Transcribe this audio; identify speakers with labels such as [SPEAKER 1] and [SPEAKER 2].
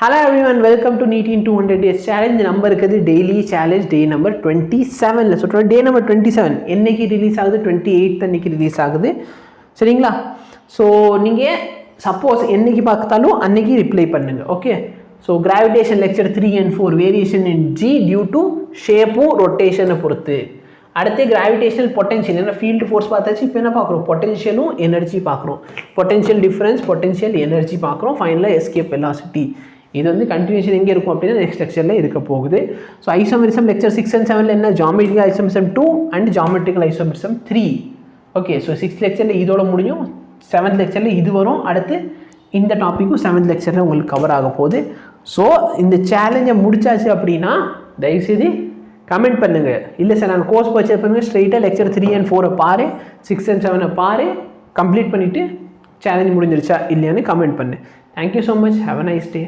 [SPEAKER 1] Hello everyone, welcome to NEET in 200 days challenge. Number இருக்குது daily challenge day number 27. So day number 27 என்னைக்கு release ஆகுது? 28th அன்னைக்கு release ஆகுது. சரிங்களா? So நீங்கள் சப்போஸ் என்னைக்கு பார்த்தாலும் அன்னைக்கு ரிப்ளை பண்ணுங்க. Okay, so gravitation lecture 3 and 4 variation in G due to ஷேப்பும் ரொட்டேஷனை பொறுத்து. அடுத்து கிராவிடேஷனல் பொட்டன்ஷியல், ஏன்னா ஃபீல்டு ஃபோர்ஸ் பார்த்தாச்சு. இப்போ என்ன பார்க்குறோம்? பொட்டன்ஷியலும் எனர்ஜி பார்க்குறோம். பொட்டன்ஷியல் டிஃப்ரென்ஸ், பொட்டன்ஷியல் எனர்ஜி பார்க்குறோம். ஃபைனலாக எஸ்கேப் வெலாசிட்டி. இது வந்து கண்டினியூஷன் எங்கே இருக்கும் அப்படின்னா நெக்ஸ்ட் லெக்சரில் இருக்க போகுது. ஸோ ஐசோமெரிசம் லெக்சர் 6 and 7 என்ன? Geometrical isomerism 2 and geometrical isomerism 3. Okay, so 6th லெக்சரில் இதோட முடியும். 7th லெக்சரில் இது வரும். அடுத்து இந்த டாப்பிக்கும் 7th லெக்சரில் உங்களுக்கு கவர் ஆக போகுது. ஸோ இந்த சேலஞ்சை முடிச்சாச்சு அப்படின்னா தயவுசெய்து கமெண்ட் பண்ணுங்கள். இல்லை சார் நான் கோர்ஸ் பர்ச்சேஸ் பண்ணுங்கள், ஸ்ட்ரெயிட்டாக லெக்சர் 3 and 4 பாரு, 6 and 7 பாரு, கம்ப்ளீட் பண்ணிவிட்டு சேலஞ்ச் முடிஞ்சிருச்சா இல்லையான்னு கமெண்ட் பண்ணு. Thank you so much. Have a nice day.